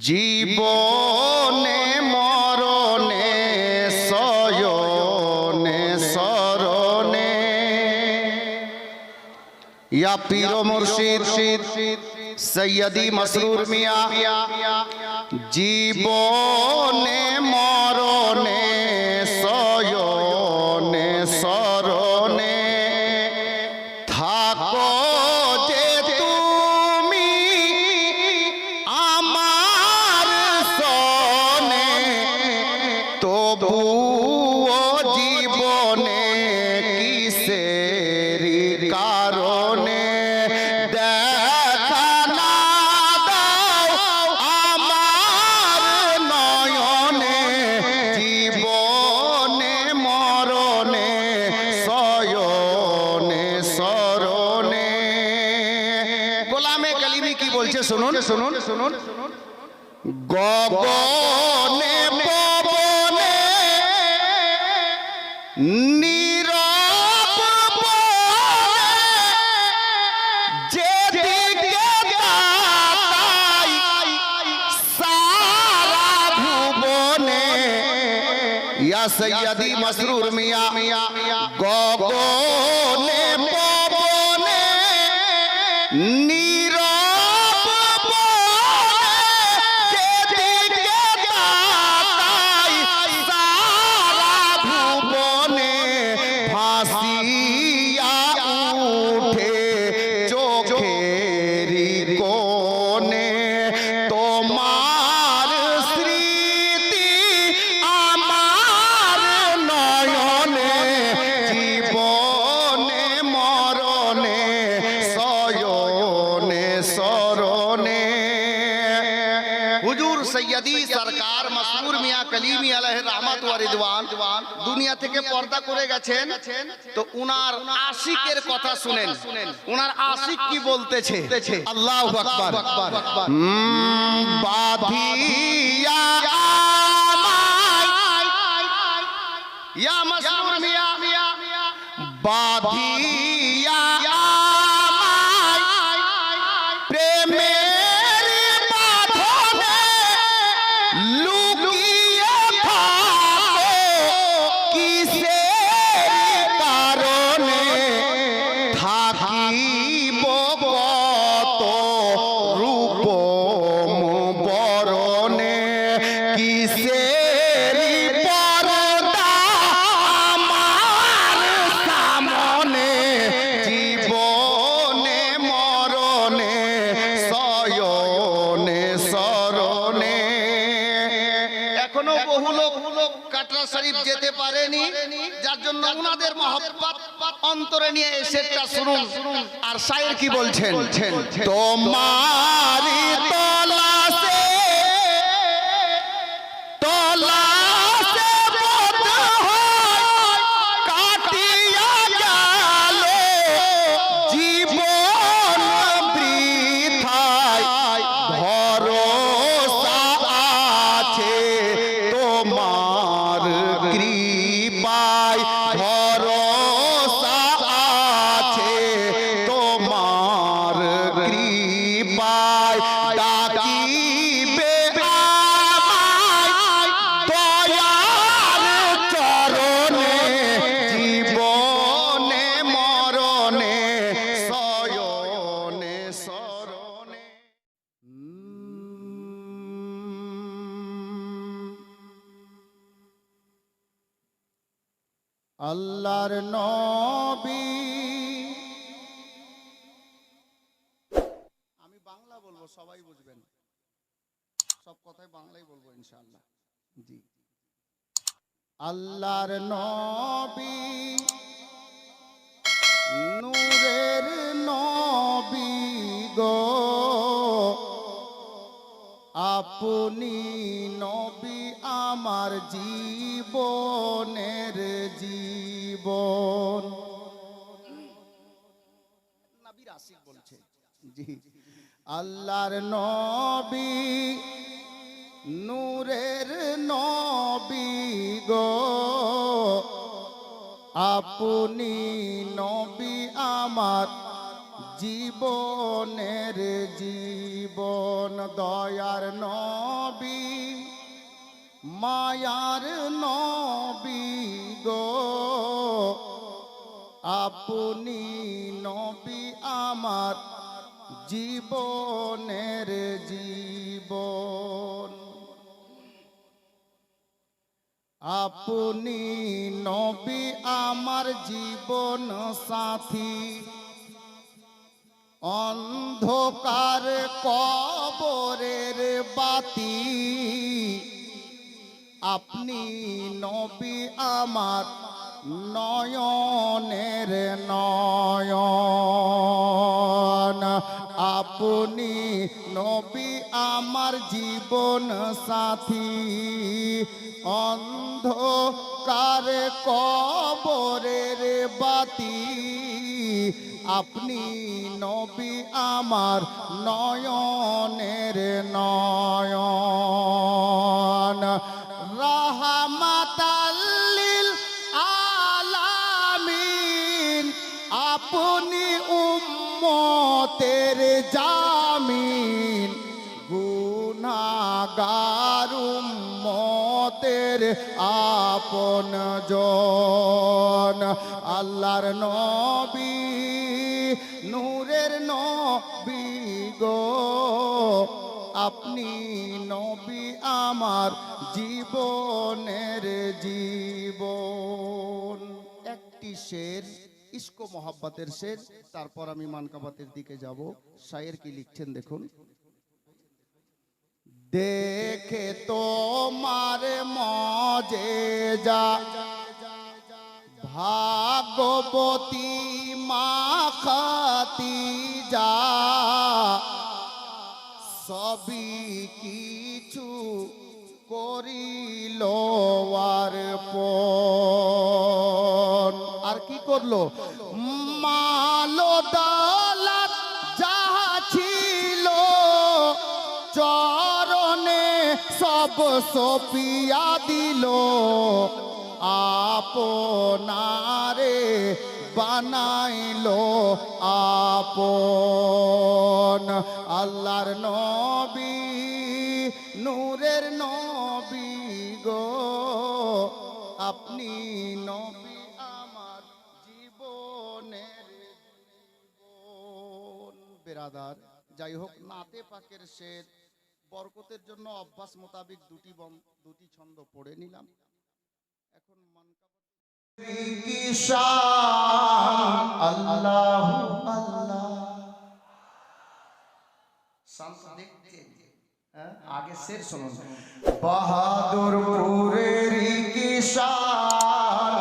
জীবনে মরণে শয়নে শরণে ইয়া পীর মুর্শিদ সৈয়দি মসরুর মিয়া জীবনে মরণে শয়নে শরণে থাকো যে তুমি আমার সনে তবুও জীবনে কিসের কারণে দেখা না দাও আমার নয়নে জীবনে মরণে শয়নে শরণে। গোলামে কালিমি কি বলছে শুনুন শুনুন শুনুন। গগনে পবনে নীরব বনে যেদিকে তাকাই সারা ভুবনে ইয়া সৈয়দি মসরুর মিয়া গগনে পবনে নীরব বনে যেদিকে তাকাই সারা ভুবনে ভাসিয়া উঠে চোখেরি কোণে তোমার স্মৃতি আমার নয়নে জীবনে মরণে শয়নে শরণে। হুজুর সৈয়দি সরকার মসরুর মিয়া কালিমি আলাইহির রহমত ওয়া রিদওয়ান দুনিয়া থেকে পর্দা করে গেছেন। তো উনার আশিকের কথা শুনেন, উনার আশিক কি বলতেছে। আল্লাহু আকবার। বাঁধিয়া আমায় ইয়া মসরুর মিয়া বাঁধিয়া আমায় প্রেমের বাঁধনে লুকিয়ে থাকো কিসের কারণে থাকিব কত রূপম বরণে কিসের পরদা আমার সামনে জীবনে মরণে শয়নে শরণে। এখনো বহু লোক কাটরা শরীফ যেতে পারেনি, যার জন্য উনাদের মহব্বত অন্তরে নিয়ে এসেটা শুনুন। আর শায়ের কি বলছেন, তোমারি তলাশে তলাশে বোধ হয় কাটিয়া গেল জীবন বৃথায় ভরসা আছে তোমার কৃপায় ভরসা আছে তোমার কৃপায় ডাকিবে আমায় দয়ার চরণে জীবনে মরণে শয়নে শরণে। আল্লাহর নবী আমি বাংলা বলবো, সবাই বুঝবেন, সব কথাই বাংলাই বলবো ইনশাআল্লাহ। জি আল্লাহর নবী নূরের নবী গো আপনি নবী আমার জীবনের জীবন। নবীর আশিক বলছে জি আল্লাহর নবী নূরের নবী গো আপনি নবী আমার জীবনের জীবন দয়ার নবী মায়ার নবী গো আপনি নবী আমার জীবনের জীবন আপনি নবী আমার জীবন সাথী অন্ধকার কবরের বাতি আপনি নবী আমার নয়নের নয়ন আপনি নবী আমার জীবন সাথী অন্ধকার কবরের বাতি আপনি নবী আমার নয়নের নয়ন রাহমাতাল লিল আলামিন আপনি উম্মতের জামিন গুনাহগার উম্মতের আপন জন আল্লাহর নবী নূরের নবী গো আপনি নবী আমার জীবনের জীবন। একটি শের ইশক মোহাব্বতের শের, তারপর আমি মানকাবাতের দিকে যাব। শায়ের কি লিখছেন দেখুন। দেখে তোমার মজেজা ভাগবতী মা খাতিজা সবই কিছু করিল আর কি করলো মালো দৌলত যাহা ছিল চরণে সব সপিয়া দিল আপনারে বানাইলো আপন আল্লাহর নবী নূরের নবী গো আপনি নবী আমার জীবনের জীবন। বেরাদার যাই হোক নাতে পাকের শের বরকতের জন্য অভ্যাস মোতাবিক দুটি ছন্দ পড়ে নিলাম। এখন আল্লাহ আল্লাহ আগে শের শুনুন। বাহাদুরপুরের কিশান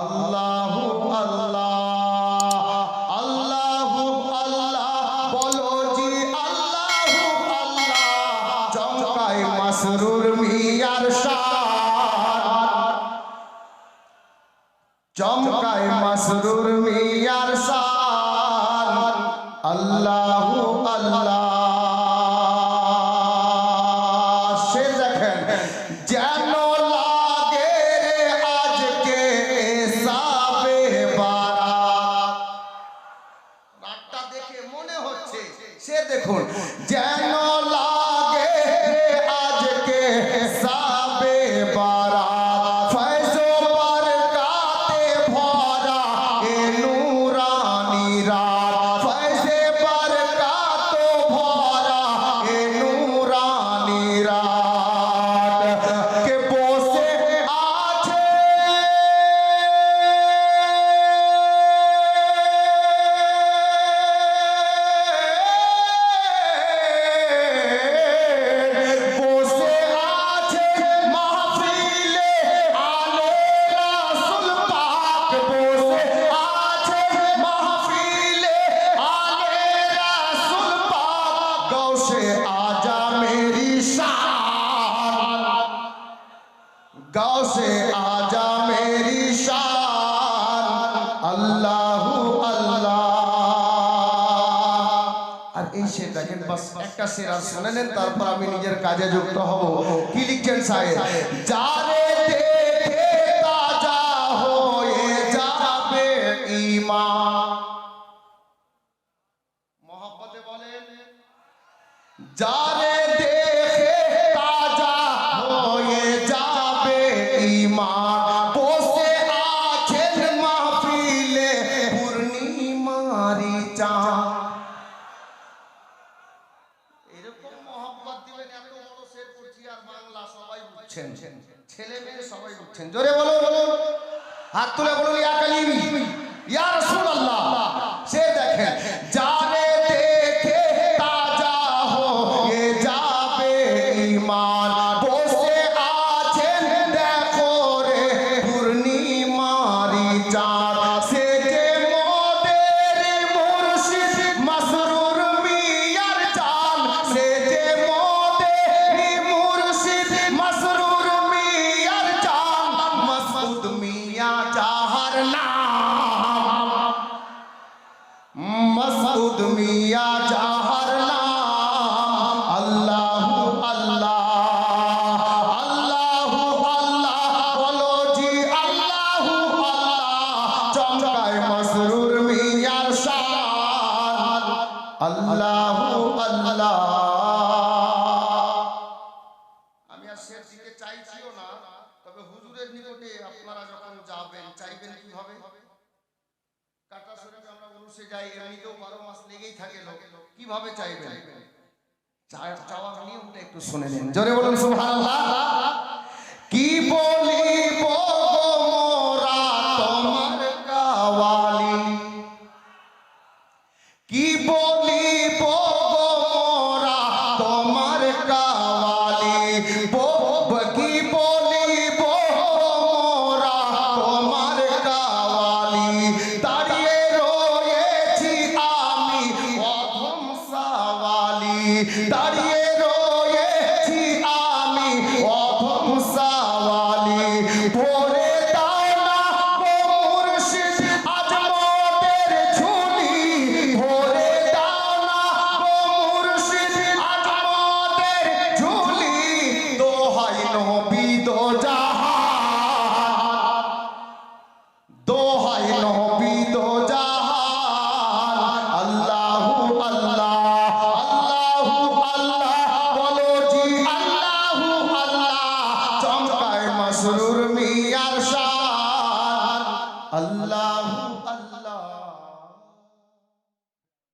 আল্লাহ আল্লাহ আল্লাহ আল্লাহ বলো জি আল্লাহ আল্লাহ চমকায় মাসরুর মিয়ার শান চমকায় মাসরুর মিয়ার শান আল্লাহ আল্লাহ দেখুন যেন লাগে আজকে সাবে বারাত ফয়জো বরকাতে ভরা এ নূরানি রাত ফয়জে বরকাত ভরা এ নূরানি রাত কে বসে আছে गाँव से आजा मेरी शान अल्लाह अल्लाह আর এই শের দেখেন বাস একটা শের আর শুনে নেন তারপর আমি নিজের কাজে যুক্ত হব। কি লিখছেন শায়ের যারে দেখে তাজা হয়ে যাবে ঈমান যারে দেখে তাজা হয়ে যাবে ঈমান, বসে আছেন মাহফিলে পূর্ণিমারি চাঁদ। এরকম মহব্বত দিবেন, এত বড় শের পড়ছি আর বাংলা সবাই বুঝছেন, ছেলে মেয়ে সবাই বুঝছেন। জোরে বলো, হাত তুলে বলুন ইয়া কালিমি ইয়া রাসূলুল্লাহ। সে দেখেন যারে দেখে তাজা হয়ে যাবে ঈমান, বসে আছেন দেখো রে পূর্ণিমারি চাঁদ। সে যে মোদের মুর্শিদ মাসরুর মিয়ার চাঁদ, সে যে মোদের মুর্শিদ মাসরুর মিয়ার চাঁদ। মাসউদ মিয়া যাহার নাম, মাসউদ মিয়া যাহার নাম, আল্লাহু আল্লাহ আল্লাহু আল্লাহ বলো জি আল্লাহু আল্লাহ। চমকায় মাসরুর মিয়ার শান, আল্লাহু আল্লাহ। আমি আর শের দিকে চাইছিও না, তবে হুজুরের নিকটে আপনারা যখন যাবেন চাইবেন কিভাবে? কাটা শরীফে আমরা উরুসে যাই, এমনিতেও 12 মাস লেগেই থাকে লোক, কিভাবে চাইবেন? চাওয়ার নিয়মটা একটু শুনে নিন। জোরে বলুন সুবহানাল্লাহ। কি বলিব মোরা তোমার কাওয়ালি, কি বলিব মোরা তোমার কাওয়ালি, কি বলিব মোরা তোমার কাওয়ালি। দাঁড়িয়ে রয়েছি আমি অধম সাওয়ালি, দাঁড়িয়ে রয়েছি আমি অধম সাওয়ালি। ভরে দাও না গো মুর্শিদ আজ মোদের ঝুলি, ভরে দাও না গো মুর্শিদ আজ মোদের ঝুলি। দোহাই নবী দো জাহান, দোহাই